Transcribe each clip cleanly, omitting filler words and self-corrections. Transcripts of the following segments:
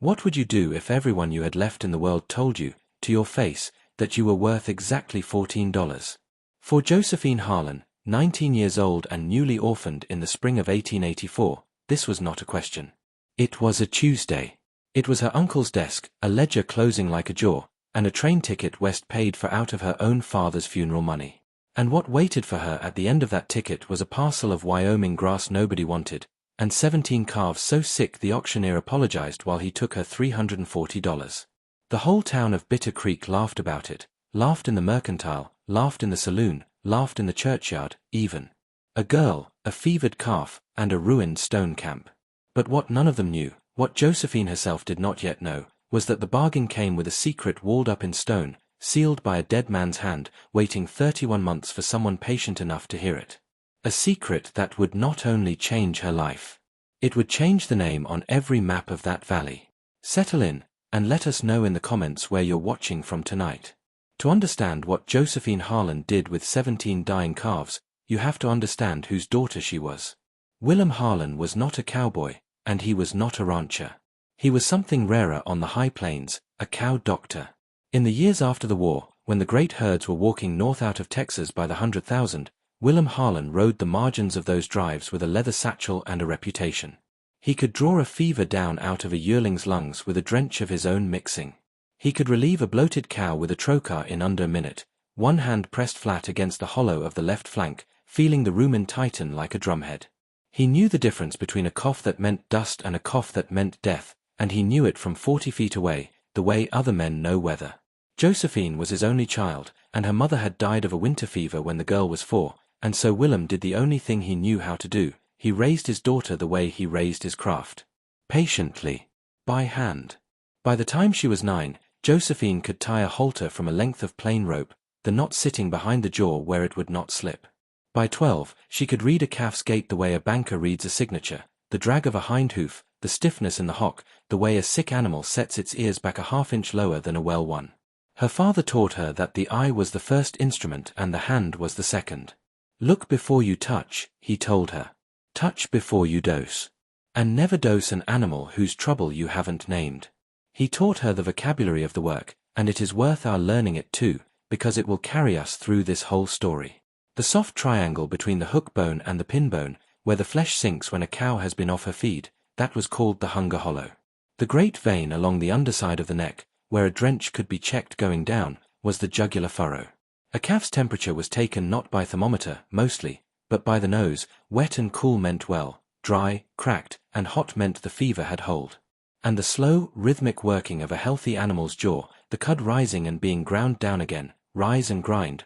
What would you do if everyone you had left in the world told you, to your face, that you were worth exactly $14? For Josephine Harlan, 19 years old and newly orphaned in the spring of 1884, this was not a question. It was a Tuesday. It was her uncle's desk, a ledger closing like a jaw, and a train ticket West paid for out of her own father's funeral money. And what waited for her at the end of that ticket was a parcel of Wyoming grass nobody wanted, and 17 calves so sick the auctioneer apologized while he took her $340. The whole town of Bitter Creek laughed about it, laughed in the mercantile, laughed in the saloon, laughed in the churchyard, even. A girl, a fevered calf, and a ruined stone camp. But what none of them knew, what Josephine herself did not yet know, was that the bargain came with a secret walled up in stone, sealed by a dead man's hand, waiting 31 months for someone patient enough to hear it. A secret that would not only change her life. It would change the name on every map of that valley. Settle in, and let us know in the comments where you're watching from tonight. To understand what Josephine Harlan did with 17 dying calves, you have to understand whose daughter she was. William Harlan was not a cowboy, and he was not a rancher. He was something rarer on the high plains, a cow doctor. In the years after the war, when the great herds were walking north out of Texas by the 100,000, William Harlan rode the margins of those drives with a leather satchel and a reputation. He could draw a fever down out of a yearling's lungs with a drench of his own mixing. He could relieve a bloated cow with a trocar in under a minute, one hand pressed flat against the hollow of the left flank, feeling the rumen tighten like a drumhead. He knew the difference between a cough that meant dust and a cough that meant death, and he knew it from 40 feet away, the way other men know weather. Josephine was his only child, and her mother had died of a winter fever when the girl was 4, and so Willem did the only thing he knew how to do. He raised his daughter the way he raised his craft. Patiently. By hand. By the time she was 9, Josephine could tie a halter from a length of plain rope, the knot sitting behind the jaw where it would not slip. By 12, she could read a calf's gait the way a banker reads a signature, the drag of a hind hoof, the stiffness in the hock, the way a sick animal sets its ears back a half-inch lower than a well one. Her father taught her that the eye was the first instrument and the hand was the second. Look before you touch, he told her. Touch before you dose. And never dose an animal whose trouble you haven't named. He taught her the vocabulary of the work, and it is worth our learning it too, because it will carry us through this whole story. The soft triangle between the hook bone and the pin bone, where the flesh sinks when a cow has been off her feed, that was called the hunger hollow. The great vein along the underside of the neck, where a drench could be checked going down, was the jugular furrow. A calf's temperature was taken not by thermometer, mostly, but by the nose. Wet and cool meant well, dry, cracked, and hot meant the fever had hold. And the slow, rhythmic working of a healthy animal's jaw, the cud rising and being ground down again, rise and grind,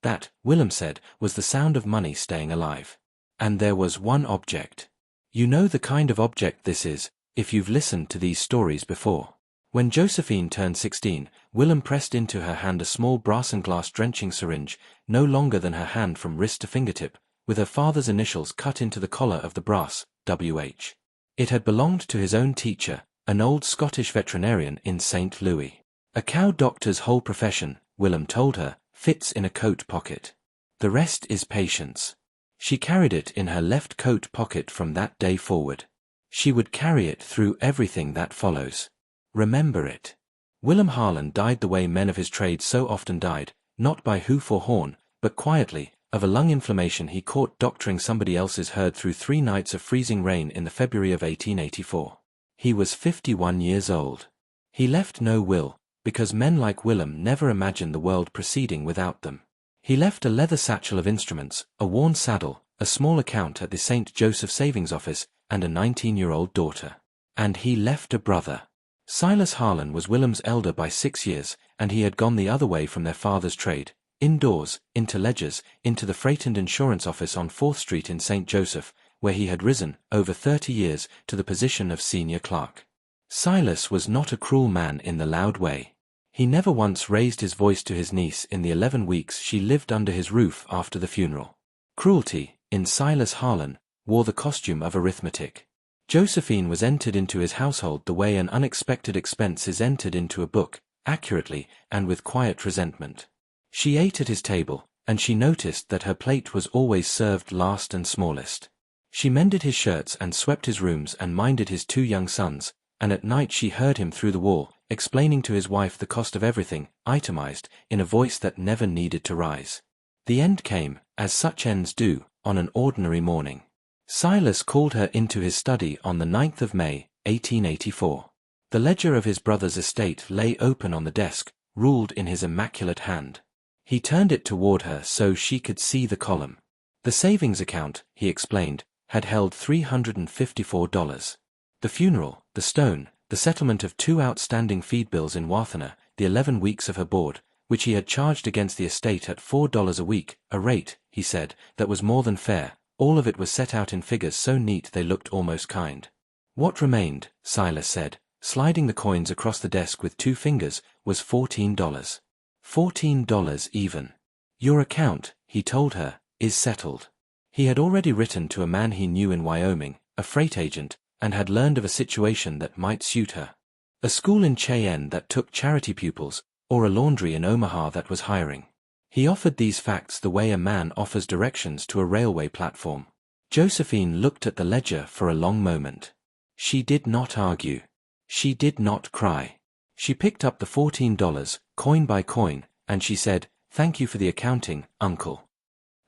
that, Willem said, was the sound of money staying alive. And there was one object. You know the kind of object this is, if you've listened to these stories before. When Josephine turned 16, Willem pressed into her hand a small brass and glass drenching syringe, no longer than her hand from wrist to fingertip, with her father's initials cut into the collar of the brass, W.H. It had belonged to his own teacher, an old Scottish veterinarian in St. Louis. A cow doctor's whole profession, Willem told her, fits in a coat pocket. The rest is patience. She carried it in her left coat pocket from that day forward. She would carry it through everything that follows. Remember it. William Harlan died the way men of his trade so often died, not by hoof or horn, but quietly, of a lung inflammation he caught doctoring somebody else's herd through 3 nights of freezing rain in the February of 1884. He was 51 years old. He left no will, because men like Willem never imagined the world proceeding without them. He left a leather satchel of instruments, a worn saddle, a small account at the St. Joseph Savings Office, and a 19-year-old daughter. And he left a brother. Silas Harlan was Willem's elder by 6 years, and he had gone the other way from their father's trade, indoors, into ledgers, into the freight and insurance office on 4th Street in St. Joseph, where he had risen, over 30 years, to the position of senior clerk. Silas was not a cruel man in the loud way. He never once raised his voice to his niece in the 11 weeks she lived under his roof after the funeral. Cruelty, in Silas Harlan, wore the costume of arithmetic. Josephine was entered into his household the way an unexpected expense is entered into a book, accurately and with quiet resentment. She ate at his table, and she noticed that her plate was always served last and smallest. She mended his shirts and swept his rooms and minded his 2 young sons, and at night she heard him through the wall, explaining to his wife the cost of everything, itemized, in a voice that never needed to rise. The end came, as such ends do, on an ordinary morning. Silas called her into his study on the 9th of May, 1884. The ledger of his brother's estate lay open on the desk, ruled in his immaculate hand. He turned it toward her so she could see the column. The savings account, he explained, had held $354. The funeral, the stone, the settlement of 2 outstanding feed bills in Wathena, the 11 weeks of her board, which he had charged against the estate at $4 a week, a rate, he said, that was more than fair, all of it was set out in figures so neat they looked almost kind. What remained, Silas said, sliding the coins across the desk with 2 fingers, was $14. $14 even. Your account, he told her, is settled. He had already written to a man he knew in Wyoming, a freight agent, and had learned of a situation that might suit her. A school in Cheyenne that took charity pupils, or a laundry in Omaha that was hiring. He offered these facts the way a man offers directions to a railway platform. Josephine looked at the ledger for a long moment. She did not argue. She did not cry. She picked up the $14, coin by coin, and she said, "Thank you for the accounting, Uncle."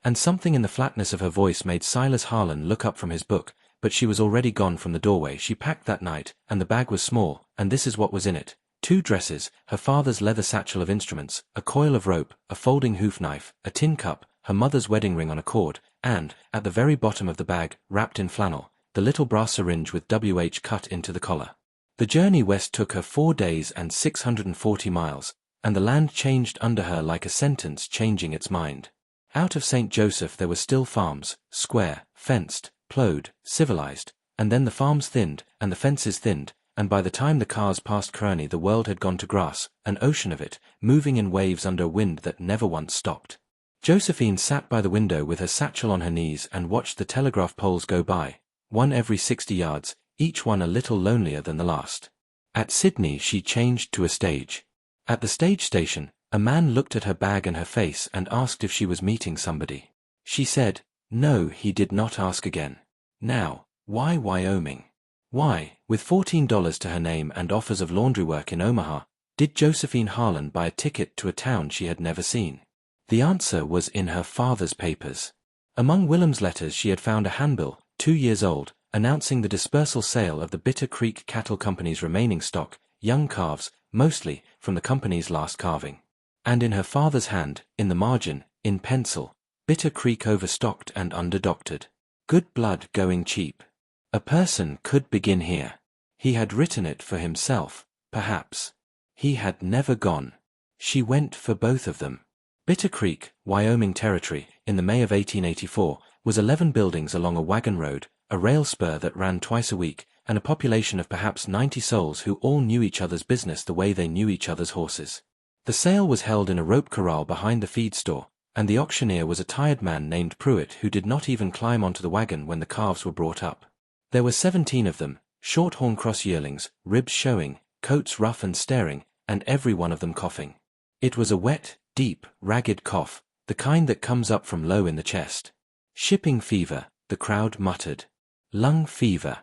And something in the flatness of her voice made Silas Harlan look up from his book, but she was already gone from the doorway she packed that night, and the bag was small, and this is what was in it. 2 dresses, her father's leather satchel of instruments, a coil of rope, a folding hoof knife, a tin cup, her mother's wedding ring on a cord, and, at the very bottom of the bag, wrapped in flannel, the little brass syringe with WH cut into the collar. The journey west took her 4 days and 640 miles, and the land changed under her like a sentence changing its mind. Out of St. Joseph there were still farms, square, fenced, plowed, civilized, and then the farms thinned, and the fences thinned, and by the time the cars passed Kearney the world had gone to grass, an ocean of it, moving in waves under a wind that never once stopped. Josephine sat by the window with her satchel on her knees and watched the telegraph poles go by, one every 60 yards, each one a little lonelier than the last. At Sydney she changed to a stage. At the stage station, a man looked at her bag and her face and asked if she was meeting somebody. She said, no. He did not ask again. Now, why Wyoming? Why, with $14 to her name and offers of laundry work in Omaha, did Josephine Harlan buy a ticket to a town she had never seen? The answer was in her father's papers. Among Willem's letters she had found a handbill, 2 years old, announcing the dispersal sale of the Bitter Creek Cattle Company's remaining stock, young calves, mostly, from the company's last calving. And in her father's hand, in the margin, in pencil, Bitter Creek overstocked and underdoctored. Good blood going cheap. A person could begin here. He had written it for himself, perhaps. He had never gone. She went for both of them. Bitter Creek, Wyoming Territory, in the May of 1884, was 11 buildings along a wagon road, a rail spur that ran twice a week, and a population of perhaps 90 souls who all knew each other's business the way they knew each other's horses. The sale was held in a rope corral behind the feed store, and the auctioneer was a tired man named Pruitt who did not even climb onto the wagon when the calves were brought up. There were 17 of them, shorthorn cross yearlings, ribs showing, coats rough and staring, and every one of them coughing. It was a wet, deep, ragged cough, the kind that comes up from low in the chest. Shipping fever, the crowd muttered. Lung fever.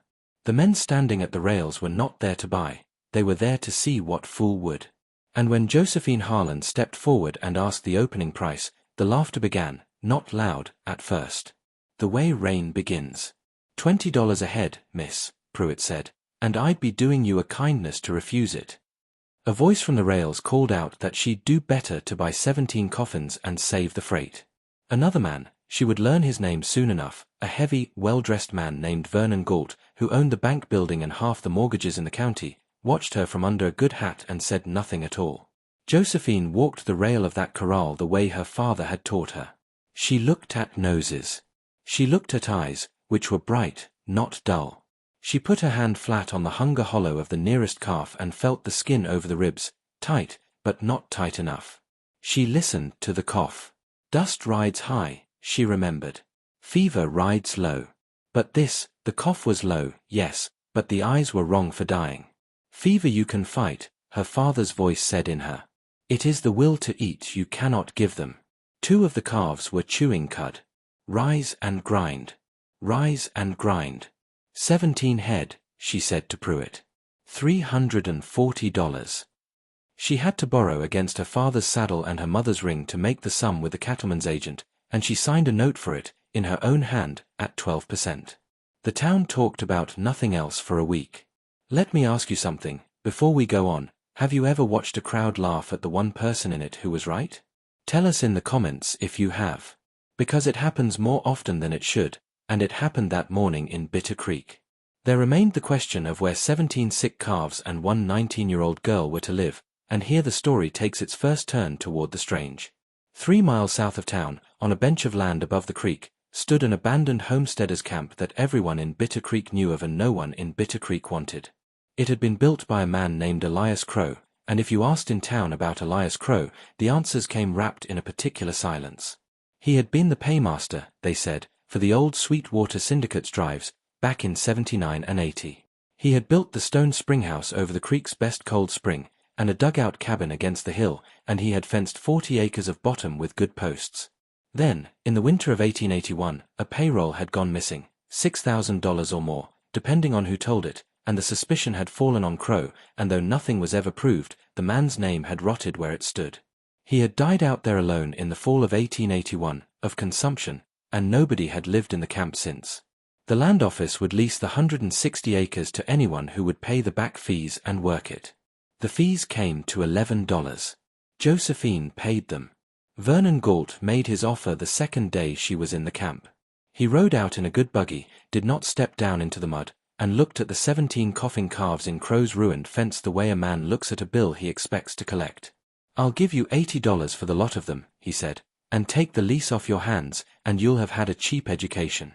The men standing at the rails were not there to buy, they were there to see what fool would. And when Josephine Harlan stepped forward and asked the opening price, the laughter began, not loud, at first. The way rain begins. $20 a head, miss, Pruitt said, and I'd be doing you a kindness to refuse it. A voice from the rails called out that she'd do better to buy 17 coffins and save the freight. Another man, she would learn his name soon enough, a heavy, well-dressed man named Vernon Galt, who owned the bank building and half the mortgages in the county, watched her from under a good hat and said nothing at all. Josephine walked the rail of that corral the way her father had taught her. She looked at noses. She looked at eyes, which were bright, not dull. She put her hand flat on the hunger hollow of the nearest calf and felt the skin over the ribs, tight, but not tight enough. She listened to the cough. Dust rides high, she remembered. Fever rides low. But this, the cough was low, yes, but the eyes were wrong for dying. Fever you can fight, her father's voice said in her. It is the will to eat you cannot give them. 2 of the calves were chewing cud. Rise and grind. Rise and grind. 17 head, she said to Pruitt. $340. She had to borrow against her father's saddle and her mother's ring to make the sum with the cattleman's agent, and she signed a note for it, in her own hand, at 12%. The town talked about nothing else for a week. Let me ask you something, before we go on, have you ever watched a crowd laugh at the one person in it who was right? Tell us in the comments if you have. Because it happens more often than it should, and it happened that morning in Bitter Creek. There remained the question of where 17 sick calves and one 19-year-old girl were to live, and here the story takes its first turn toward the strange. 3 miles south of town, on a bench of land above the creek, stood an abandoned homesteader's camp that everyone in Bitter Creek knew of and no one in Bitter Creek wanted. It had been built by a man named Elias Crow, and if you asked in town about Elias Crow, the answers came wrapped in a particular silence. He had been the paymaster, they said, for the old Sweetwater Syndicate's drives, back in 79 and 80. He had built the stone springhouse over the creek's best cold spring, and a dugout cabin against the hill, and he had fenced 40 acres of bottom with good posts. Then, in the winter of 1881, a payroll had gone missing, $6,000 or more, depending on who told it, and the suspicion had fallen on Crow, and though nothing was ever proved, the man's name had rotted where it stood. He had died out there alone in the fall of 1881, of consumption, and nobody had lived in the camp since. The land office would lease the 160 acres to anyone who would pay the back fees and work it. The fees came to $11. Josephine paid them. Vernon Galt made his offer the second day she was in the camp. He rode out in a good buggy, did not step down into the mud, and looked at the 17 coughing calves in Crow's ruined fence the way a man looks at a bill he expects to collect. "I'll give you $80 for the lot of them," he said, "and take the lease off your hands, and you'll have had a cheap education."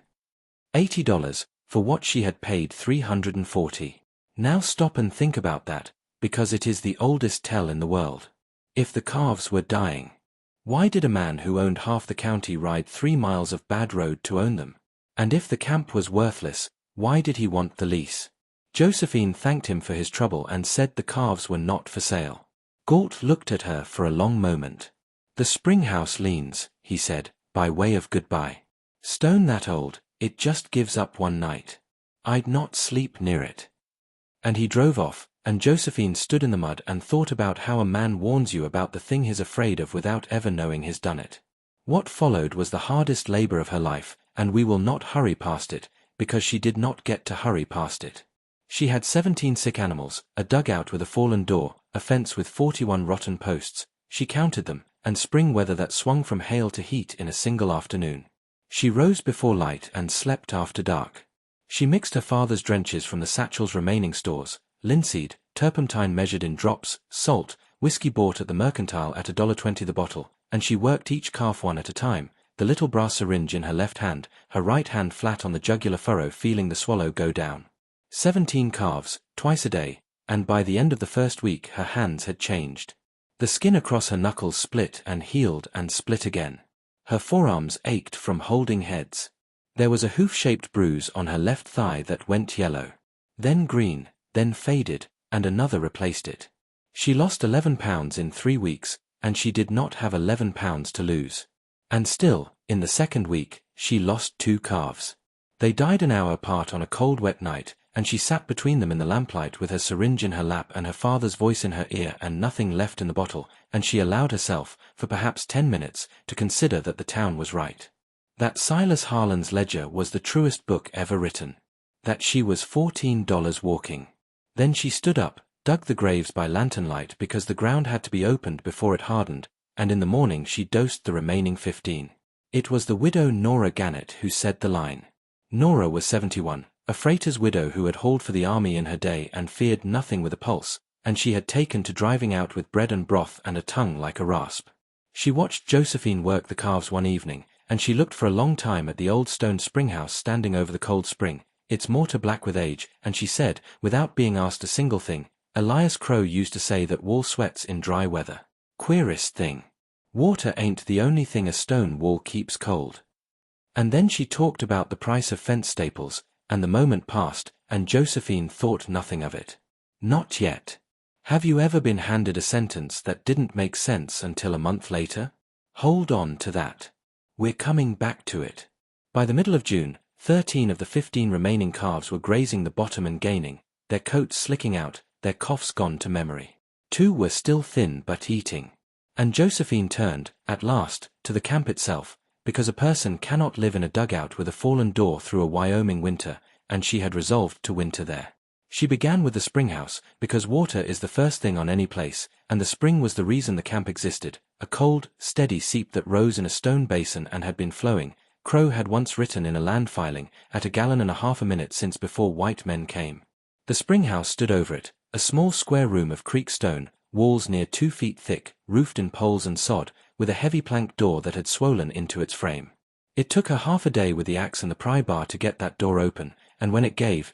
$80, for what she had paid $340. Now stop and think about that, because it is the oldest tale in the world. If the calves were dying, why did a man who owned half the county ride 3 miles of bad road to own them? And if the camp was worthless, why did he want the lease? Josephine thanked him for his trouble and said the calves were not for sale. Galt looked at her for a long moment. "The springhouse leans," he said, by way of goodbye. "Stone that old, it just gives up one night. I'd not sleep near it." And he drove off, and Josephine stood in the mud and thought about how a man warns you about the thing he's afraid of without ever knowing he's done it. What followed was the hardest labor of her life, and we will not hurry past it, because she did not get to hurry past it. She had 17 sick animals, a dugout with a fallen door, a fence with 41 rotten posts, she counted them, and spring weather that swung from hail to heat in a single afternoon. She rose before light and slept after dark. She mixed her father's drenches from the satchel's remaining stores, linseed, turpentine measured in drops, salt, whiskey bought at the mercantile at $1.20 the bottle, and she worked each calf one at a time, the little brass syringe in her left hand, her right hand flat on the jugular furrow feeling the swallow go down. 17 calves, twice a day, and by the end of the first week her hands had changed. The skin across her knuckles split and healed and split again. Her forearms ached from holding heads. There was a hoof-shaped bruise on her left thigh that went yellow, then green, then faded, and another replaced it. She lost 11 pounds in 3 weeks, and she did not have 11 pounds to lose. And still, in the second week, she lost 2 calves. They died an hour apart on a cold wet night, and she sat between them in the lamplight with her syringe in her lap and her father's voice in her ear and nothing left in the bottle, and she allowed herself, for perhaps 10 minutes, to consider that the town was right. That Silas Harlan's ledger was the truest book ever written. That she was $14 walking. Then she stood up, dug the graves by lantern light because the ground had to be opened before it hardened, and in the morning she dosed the remaining 15. It was the widow Nora Gannett who said the line. Nora was 71, a freighter's widow who had hauled for the army in her day and feared nothing with a pulse, and she had taken to driving out with bread and broth and a tongue like a rasp. She watched Josephine work the calves one evening, and she looked for a long time at the old stone springhouse standing over the cold spring, its mortar black with age, and she said, without being asked a single thing, "Elias Crow used to say that wall sweats in dry weather. Queerest thing. Water ain't the only thing a stone wall keeps cold." And then she talked about the price of fence staples, and the moment passed, and Josephine thought nothing of it. Not yet. Have you ever been handed a sentence that didn't make sense until a month later? Hold on to that. We're coming back to it. By the middle of June, 13 of the 15 remaining calves were grazing the bottom and gaining. their coats slicking out, their coughs gone to memory. 2 were still thin but eating. And Josephine turned, at last, to the camp itself, because a person cannot live in a dugout with a fallen door through a Wyoming winter, and she had resolved to winter there. She began with the springhouse, because water is the first thing on any place, and the spring was the reason the camp existed, a cold, steady seep that rose in a stone basin and had been flowing. Crow had once written in a land filing, at 1.5 gallons a minute since before white men came. The springhouse stood over it, a small square room of creek stone, walls near 2 feet thick, roofed in poles and sod, with a heavy plank door that had swollen into its frame. It took her half a day with the axe and the pry bar to get that door open, and when it gave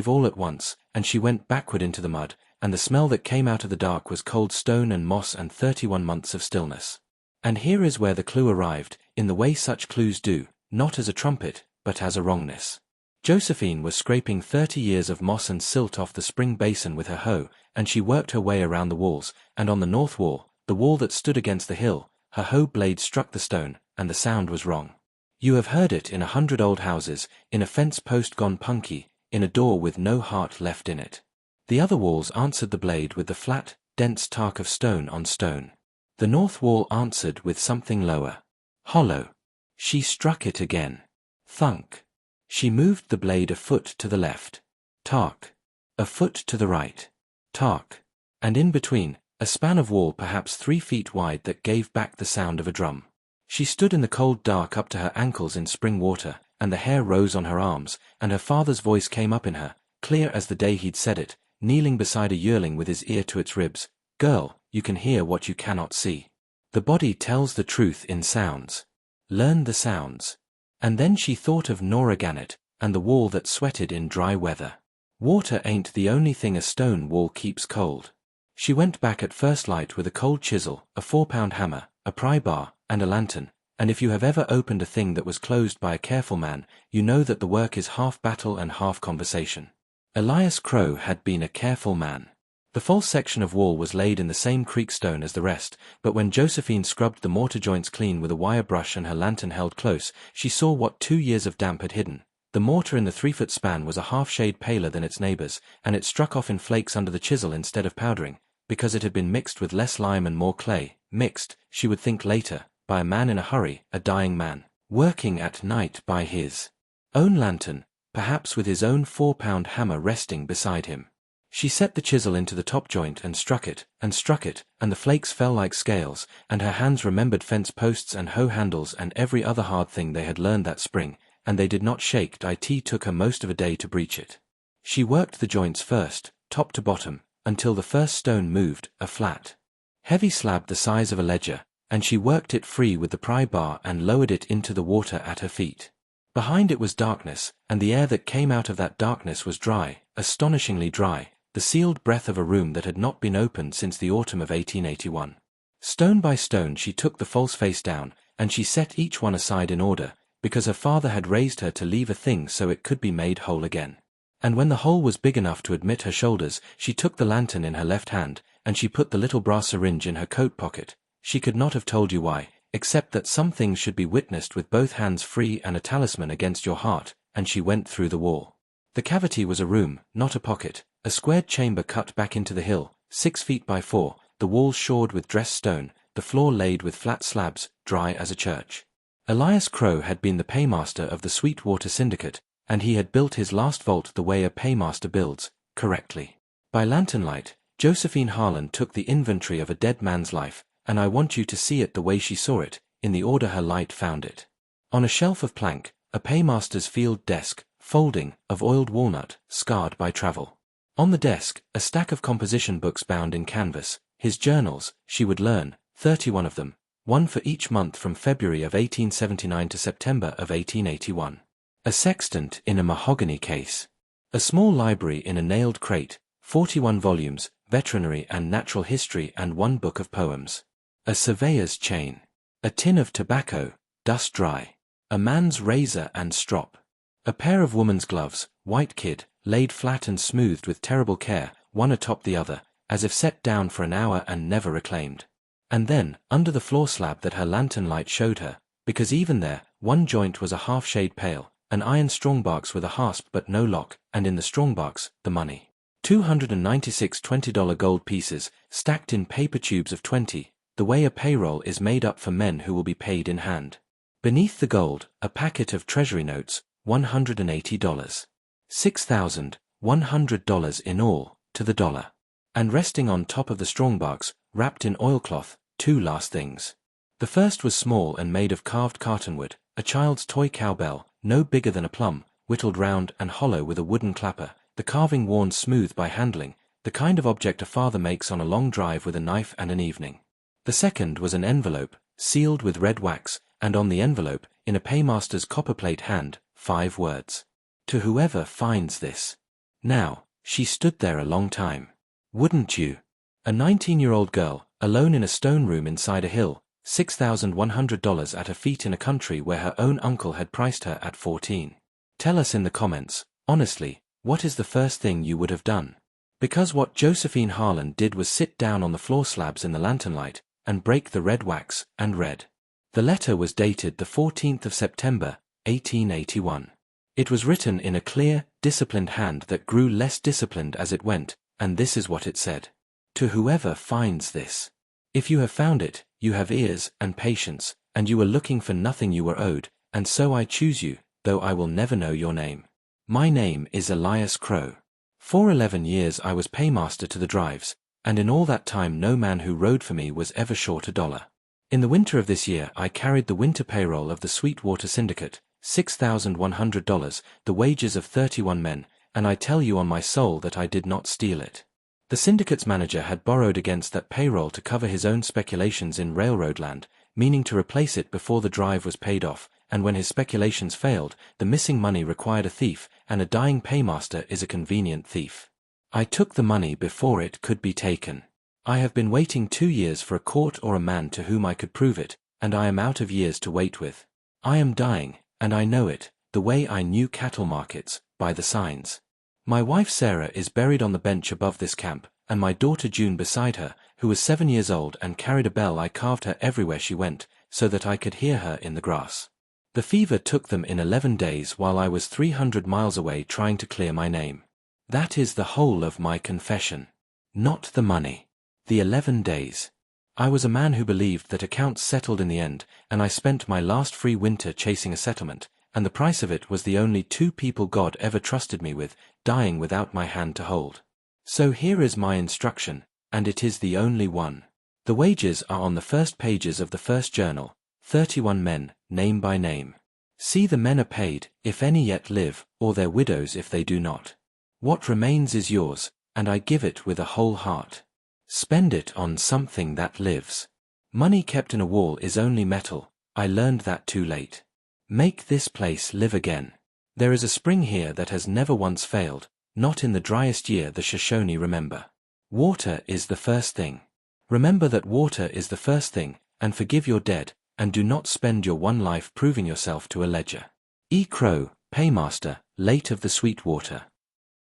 all at once, and she went backward into the mud, and the smell that came out of the dark was cold stone and moss and 31 months of stillness. And here is where the clue arrived, in the way such clues do, not as a trumpet, but as a wrongness. Josephine was scraping 30 years of moss and silt off the spring basin with her hoe, and she worked her way around the walls, and on the north wall, the wall that stood against the hill, her hoe blade struck the stone, and the sound was wrong. You have heard it in 100 old houses, in a fence post gone punky, in a door with no heart left in it. The other walls answered the blade with the flat, dense talk of stone on stone. The north wall answered with something lower. Hollow. She struck it again. Thunk. She moved the blade a foot to the left. Talk. A foot to the right. Talk. And in between, a span of wall perhaps 3 feet wide that gave back the sound of a drum. She stood in the cold dark up to her ankles in spring water, and the hair rose on her arms, and her father's voice came up in her, clear as the day he'd said it, kneeling beside a yearling with his ear to its ribs. Girl, you can hear what you cannot see. The body tells the truth in sounds. Learn the sounds. And then she thought of Nora Gannett, and the wall that sweated in dry weather. Water ain't the only thing a stone wall keeps cold. She went back at first light with a cold chisel, a 4-pound hammer, a pry bar, and a lantern, and if you have ever opened a thing that was closed by a careful man, you know that the work is half battle and half conversation. Elias Crow had been a careful man. The false section of wall was laid in the same creek stone as the rest, but when Josephine scrubbed the mortar joints clean with a wire brush and her lantern held close, she saw what 2 years of damp had hidden. The mortar in the 3-foot span was a half-shade paler than its neighbors, and it struck off in flakes under the chisel instead of powdering, because it had been mixed with less lime and more clay, mixed, she would think later, by a man in a hurry, a dying man, working at night by his own lantern, perhaps with his own 4-pound hammer resting beside him. She set the chisel into the top joint and struck it, and the flakes fell like scales, and her hands remembered fence posts and hoe handles and every other hard thing they had learned that spring, and they did not shake. It took her most of a day to breach it. She worked the joints first, top to bottom, until the first stone moved, a flat, heavy slab the size of a ledger, and she worked it free with the pry bar and lowered it into the water at her feet. Behind it was darkness, and the air that came out of that darkness was dry, astonishingly dry, the sealed breath of a room that had not been opened since the autumn of 1881. Stone by stone she took the false face down, and she set each one aside in order, because her father had raised her to leave a thing so it could be made whole again. And when the hole was big enough to admit her shoulders, she took the lantern in her left hand, and she put the little brass syringe in her coat pocket. She could not have told you why, except that some things should be witnessed with both hands free and a talisman against your heart, and she went through the wall. The cavity was a room, not a pocket, a squared chamber cut back into the hill, 6 feet by 4, the walls shored with dressed stone, the floor laid with flat slabs, dry as a church. Elias Crow had been the paymaster of the Sweetwater Syndicate, and he had built his last vault the way a paymaster builds, correctly. By lantern light, Josephine Harlan took the inventory of a dead man's life, and I want you to see it the way she saw it, in the order her light found it. On a shelf of plank, a paymaster's field desk, folding, of oiled walnut, scarred by travel. On the desk, a stack of composition books bound in canvas, his journals, she would learn, 31 of them, one for each month from February of 1879 to September of 1881. A sextant in a mahogany case. A small library in a nailed crate, 41 volumes, veterinary and natural history and 1 book of poems. A surveyor's chain. A tin of tobacco, dust dry. A man's razor and strop. A pair of woman's gloves, white kid, laid flat and smoothed with terrible care, one atop the other, as if set down for an hour and never reclaimed. And then, under the floor slab that her lantern light showed her, because even there, one joint was a half-shade pale, an iron strongbox with a hasp but no lock, and in the strongbox, the money. 296 $20 gold pieces, stacked in paper tubes of 20, the way a payroll is made up for men who will be paid in hand. Beneath the gold, a packet of treasury notes, $180. $6,100 in all, to the dollar. And resting on top of the strongbox, wrapped in oilcloth, two last things. The first was small and made of carved cartonwood, a child's toy cowbell, no bigger than a plum, whittled round and hollow with a wooden clapper, the carving worn smooth by handling, the kind of object a father makes on a long drive with a knife and an evening. The second was an envelope, sealed with red wax, and on the envelope, in a paymaster's copperplate hand, 5 words. To whoever finds this. Now, she stood there a long time. Wouldn't you? A 19-year-old girl, alone in a stone room inside a hill, $6,100 at her feet in a country where her own uncle had priced her at 14. Tell us in the comments, honestly, what is the first thing you would have done? Because what Josephine Harlan did was sit down on the floor slabs in the lantern light, and break the red wax, and read. The letter was dated the 14th of September, 1881. It was written in a clear, disciplined hand that grew less disciplined as it went, and this is what it said. To whoever finds this. If you have found it, you have ears and patience, and you were looking for nothing you were owed, and so I choose you, though I will never know your name. My name is Elias Crow. For 11 years I was paymaster to the drives, and in all that time no man who rode for me was ever short $1. In the winter of this year I carried the winter payroll of the Sweetwater Syndicate, $6,100, the wages of 31 men, and I tell you on my soul that I did not steal it. The syndicate's manager had borrowed against that payroll to cover his own speculations in railroad land, meaning to replace it before the drive was paid off, and when his speculations failed, the missing money required a thief, and a dying paymaster is a convenient thief. I took the money before it could be taken. I have been waiting 2 years for a court or a man to whom I could prove it, and I am out of years to wait with. I am dying, and I know it, the way I knew cattle markets, by the signs. My wife Sarah is buried on the bench above this camp, and my daughter June beside her, who was 7 years old and carried a bell I carved her everywhere she went, so that I could hear her in the grass. The fever took them in 11 days while I was 300 miles away trying to clear my name. That is the whole of my confession. Not the money. The 11 days. I was a man who believed that accounts settled in the end, and I spent my last free winter chasing a settlement, and the price of it was the only 2 people God ever trusted me with, dying without my hand to hold. So here is my instruction, and it is the only one. The wages are on the first pages of the first journal, 31 men, name by name. See the men are paid, if any yet live, or their widows if they do not. What remains is yours, and I give it with a whole heart. Spend it on something that lives. Money kept in a wall is only metal, I learned that too late. Make this place live again. There is a spring here that has never once failed, not in the driest year the Shoshone remember. Water is the first thing. Remember that water is the first thing, and forgive your dead, and do not spend your one life proving yourself to a ledger. E. Crow, Paymaster, late of the Sweetwater.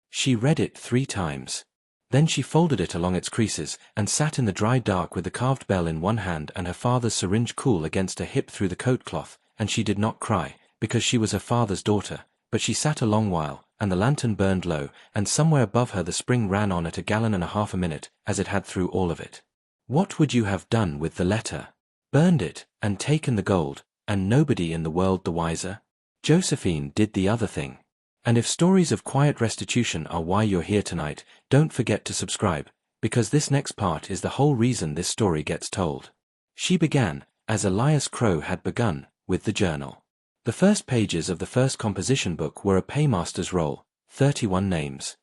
She read it 3 times. Then she folded it along its creases, and sat in the dry dark with the carved bell in one hand and her father's syringe cool against her hip through the coat cloth, and she did not cry, because she was her father's daughter, but she sat a long while, and the lantern burned low, and somewhere above her the spring ran on at 1.5 gallons a minute, as it had through all of it. What would you have done with the letter? Burned it, and taken the gold, and nobody in the world the wiser? Josephine did the other thing. And if stories of quiet restitution are why you're here tonight, don't forget to subscribe, because this next part is the whole reason this story gets told. She began, as Elias Crow had begun, with the journal. The first pages of the first composition book were a paymaster's roll, 31 names.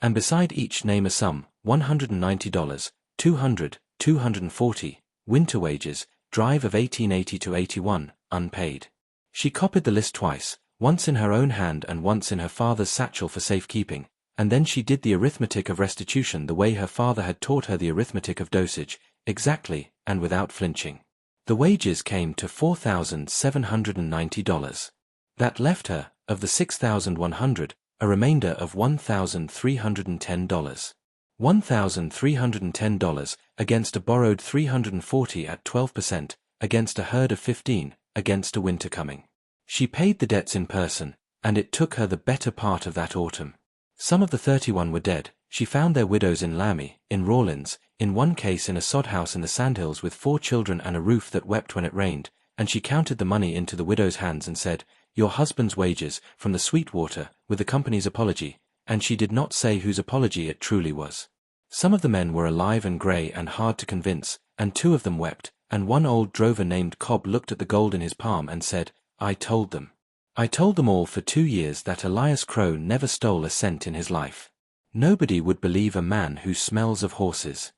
And beside each name a sum, $190, 200, 240, winter wages, drive of 1880 to 81, unpaid. She copied the list twice, once in her own hand and once in her father's satchel for safekeeping, and then she did the arithmetic of restitution the way her father had taught her the arithmetic of dosage, exactly, and without flinching. The wages came to $4,790. That left her, of the $6,100, a remainder of $1,310. $1,310 against a borrowed $340 at 12%, against a herd of 15, against a winter coming. She paid the debts in person, and it took her the better part of that autumn. Some of the 31 were dead, She found their widows in Lammy, in Rawlins, in one case in a sod house in the sandhills with 4 children and a roof that wept when it rained, and she counted the money into the widow's hands and said, "Your husband's wages, from the Sweetwater, with the company's apology," and she did not say whose apology it truly was. Some of the men were alive and grey and hard to convince, and 2 of them wept, and one old drover named Cobb looked at the gold in his palm and said, "I told them. I told them all for 2 years that Elias Crow never stole a cent in his life. Nobody would believe a man who smells of horses."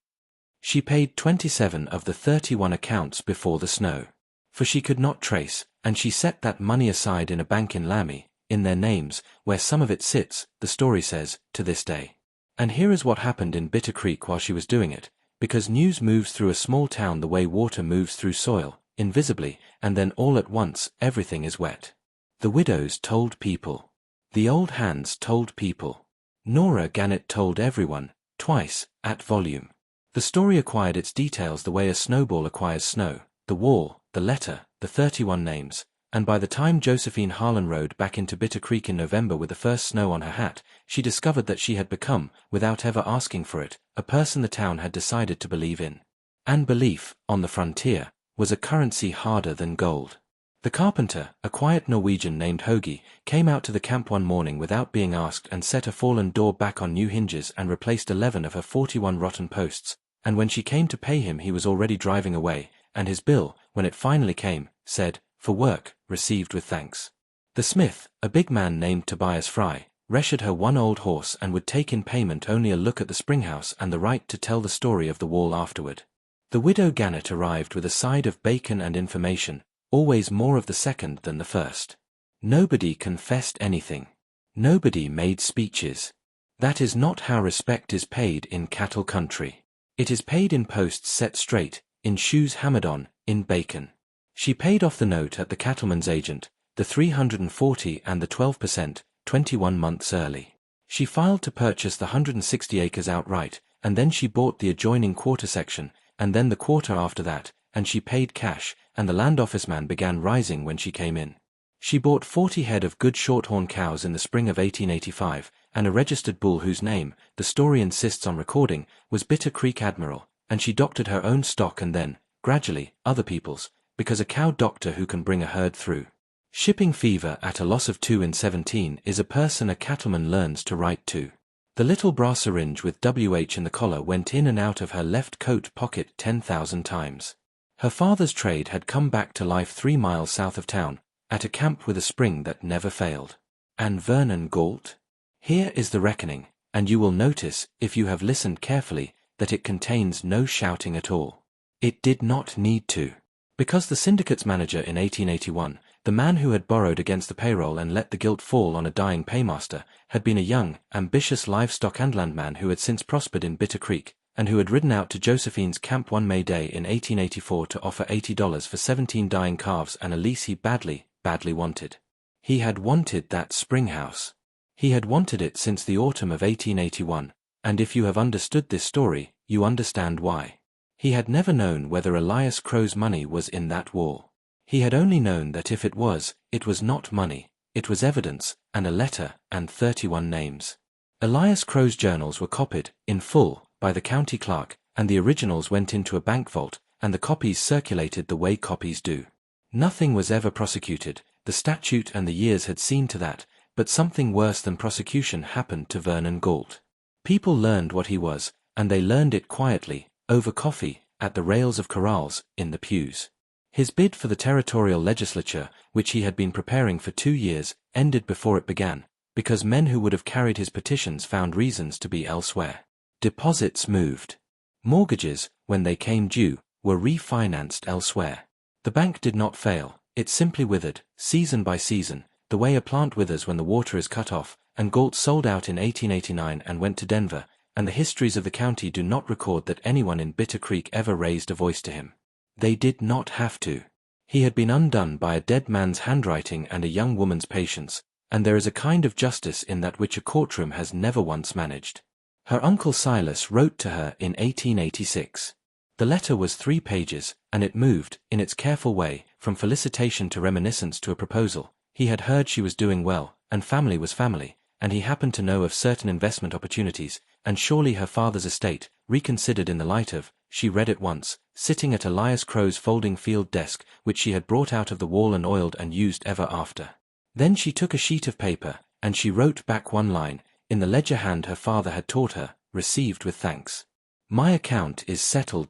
She paid 27 of the 31 accounts before the snow. For she could not trace, and she set that money aside in a bank in Lammy, in their names, where some of it sits, the story says, to this day. And here is what happened in Bitter Creek while she was doing it, because news moves through a small town the way water moves through soil, invisibly, and then all at once everything is wet. The widows told people. The old hands told people. Nora Gannett told everyone, twice, at volume. The story acquired its details the way a snowball acquires snow, the wall, the letter, the 31 names, and by the time Josephine Harlan rode back into Bitter Creek in November with the first snow on her hat, she discovered that she had become, without ever asking for it, a person the town had decided to believe in. And belief, on the frontier, was a currency harder than gold. The carpenter, a quiet Norwegian named Hoagie, came out to the camp one morning without being asked and set a fallen door back on new hinges and replaced 11 of her 41 rotten posts, and when she came to pay him he was already driving away, and his bill, when it finally came, said, "For work, received with thanks." The smith, a big man named Tobias Fry, rested her one old horse and would take in payment only a look at the springhouse and the right to tell the story of the wall afterward. The widow Gannett arrived with a side of bacon and information, always more of the second than the first. Nobody confessed anything. Nobody made speeches. That is not how respect is paid in cattle country. It is paid in posts set straight, in shoes hammered on, in bacon. She paid off the note at the cattleman's agent, the 340 and the 12%, 21 months early. She filed to purchase the 160 acres outright, and then she bought the adjoining quarter section, and then the quarter after that, and she paid cash, and the land office man began rising when she came in. She bought 40 head of good shorthorn cows in the spring of 1885, and a registered bull whose name, the story insists on recording, was Bitter Creek Admiral, and she doctored her own stock and then, gradually, other people's, because a cow doctor who can bring a herd through shipping fever at a loss of 2 in 17 is a person a cattleman learns to write to. The little brass syringe with WH in the collar went in and out of her left coat pocket 10,000 times. Her father's trade had come back to life 3 miles south of town, at a camp with a spring that never failed. And Vernon Galt? Here is the reckoning, and you will notice, if you have listened carefully, that it contains no shouting at all. It did not need to. Because the syndicate's manager in 1881, the man who had borrowed against the payroll and let the guilt fall on a dying paymaster, had been a young, ambitious livestock and landman who had since prospered in Bitter Creek, and who had ridden out to Josephine's camp one May day in 1884 to offer $80 for 17 dying calves and a lease he badly wanted. He had wanted that springhouse. He had wanted it since the autumn of 1881, and if you have understood this story, you understand why. He had never known whether Elias Crow's money was in that wall. He had only known that if it was not money, it was evidence, and a letter, and 31 names. Elias Crow's journals were copied, in full, by the county clerk, and the originals went into a bank vault, and the copies circulated the way copies do. Nothing was ever prosecuted, the statute and the years had seen to that, but something worse than prosecution happened to Vernon Galt. People learned what he was, and they learned it quietly, over coffee, at the rails of corrals, in the pews. His bid for the territorial legislature, which he had been preparing for 2 years, ended before it began, because men who would have carried his petitions found reasons to be elsewhere. Deposits moved. Mortgages, when they came due, were refinanced elsewhere. The bank did not fail, it simply withered, season by season, the way a plant withers when the water is cut off, and Galt sold out in 1889 and went to Denver, and the histories of the county do not record that anyone in Bitter Creek ever raised a voice to him. They did not have to. He had been undone by a dead man's handwriting and a young woman's patience, and there is a kind of justice in that which a courtroom has never once managed. Her uncle Silas wrote to her in 1886. The letter was 3 pages, and it moved, in its careful way, from felicitation to reminiscence to a proposal. He had heard she was doing well, and family was family, and he happened to know of certain investment opportunities, and surely her father's estate, reconsidered in the light of, she read it once, sitting at Elias Crow's folding field desk, which she had brought out of the wall and oiled and used ever after. Then she took a sheet of paper, and she wrote back one line, in the ledger hand her father had taught her, received with thanks. My account is settled.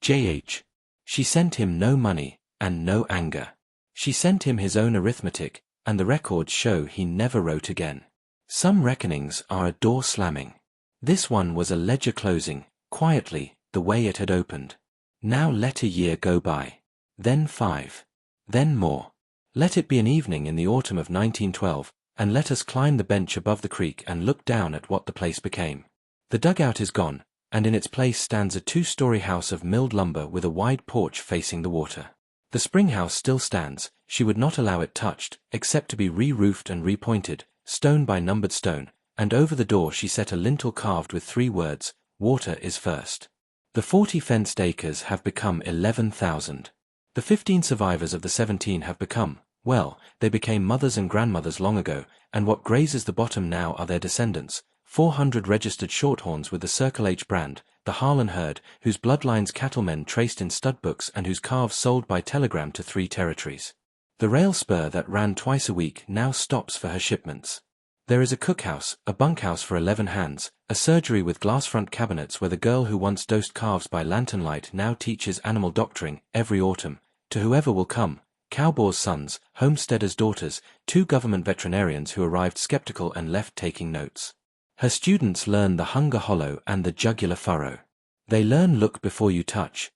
J.H. She sent him no money, and no anger. She sent him his own arithmetic, and the records show he never wrote again. Some reckonings are a door slamming. This one was a ledger closing, quietly, the way it had opened. Now let a year go by. Then 5. Then more. Let it be an evening in the autumn of 1912, and let us climb the bench above the creek and look down at what the place became. The dugout is gone, and in its place stands a 2-story house of milled lumber with a wide porch facing the water. The springhouse still stands. She would not allow it touched, except to be re-roofed and repointed, stone by numbered stone, and over the door she set a lintel carved with 3 words, water is first. The 40 fenced acres have become 11,000. The 15 survivors of the 17 have become, well, they became mothers and grandmothers long ago, and what grazes the bottom now are their descendants, 400 registered shorthorns with the Circle H brand, the Harlan herd, whose bloodlines cattlemen traced in stud books and whose calves sold by telegram to 3 territories. The rail spur that ran twice a week now stops for her shipments. There is a cookhouse, a bunkhouse for 11 hands, a surgery with glass front cabinets where the girl who once dosed calves by lantern light now teaches animal doctoring, every autumn, to whoever will come, cowboys' sons, homesteaders' daughters, 2 government veterinarians who arrived skeptical and left taking notes. Her students learn the hunger hollow and the jugular furrow. They learn look before you touch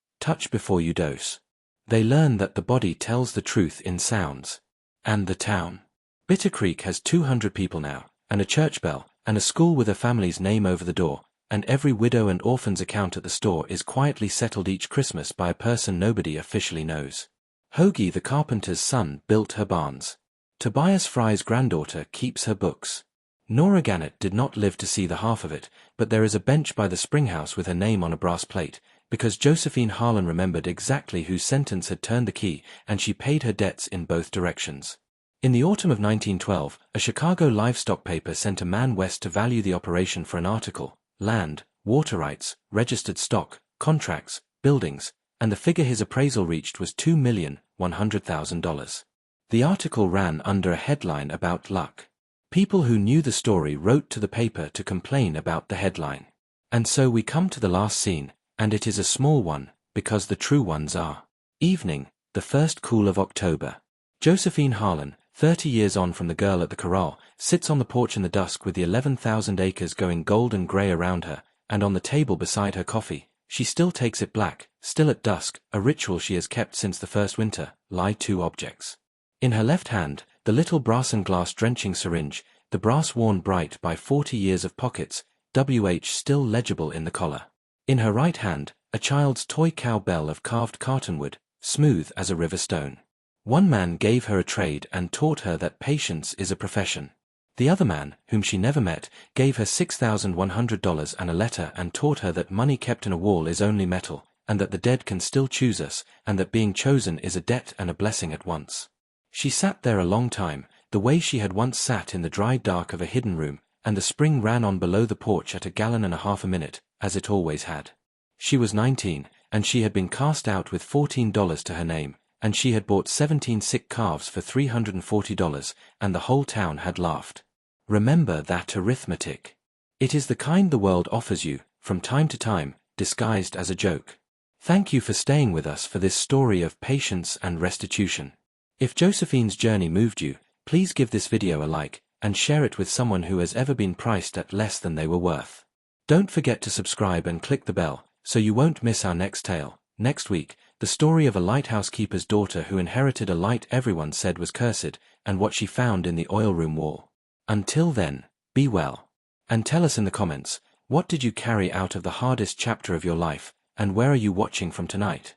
before you dose. They learn that the body tells the truth in sounds. And the town. Bitter Creek has 200 people now, and a church bell, and a school with a family's name over the door, and every widow and orphan's account at the store is quietly settled each Christmas by a person nobody officially knows. Hoagie the carpenter's son built her barns. Tobias Fry's granddaughter keeps her books. Nora Gannett did not live to see the half of it, but there is a bench by the springhouse with her name on a brass plate, because Josephine Harlan remembered exactly whose sentence had turned the key, and she paid her debts in both directions. In the autumn of 1912, a Chicago livestock paper sent a man west to value the operation for an article, land, water rights, registered stock, contracts, buildings, and the figure his appraisal reached was $2,100,000. The article ran under a headline about luck. People who knew the story wrote to the paper to complain about the headline. And so we come to the last scene, and it is a small one, because the true ones are. Evening, the first cool of October. Josephine Harlan, 30 years on from the girl at the corral, sits on the porch in the dusk with the 11,000 acres going gold and grey around her, and on the table beside her coffee, she still takes it black, still at dusk, a ritual she has kept since the first winter, lie 2 objects. In her left hand, the little brass and glass drenching syringe, the brass worn bright by 40 years of pockets, WH still legible in the collar. In her right hand, a child's toy cow bell of carved cartonwood, smooth as a river stone. One man gave her a trade and taught her that patience is a profession. The other man, whom she never met, gave her $6,100 and a letter and taught her that money kept in a wall is only metal, and that the dead can still choose us, and that being chosen is a debt and a blessing at once. She sat there a long time, the way she had once sat in the dry dark of a hidden room, and the spring ran on below the porch at 1.5 gallons a minute, as it always had. She was 19, and she had been cast out with $14 to her name, and she had bought 17 sick calves for $340, and the whole town had laughed. Remember that arithmetic. It is the kind the world offers you, from time to time, disguised as a joke. Thank you for staying with us for this story of patience and restitution. If Josephine's journey moved you, please give this video a like, and share it with someone who has ever been priced at less than they were worth. Don't forget to subscribe and click the bell, so you won't miss our next tale. Next week, the story of a lighthouse keeper's daughter who inherited a light everyone said was cursed, and what she found in the oil room wall. Until then, be well. And tell us in the comments, what did you carry out of the hardest chapter of your life, and where are you watching from tonight?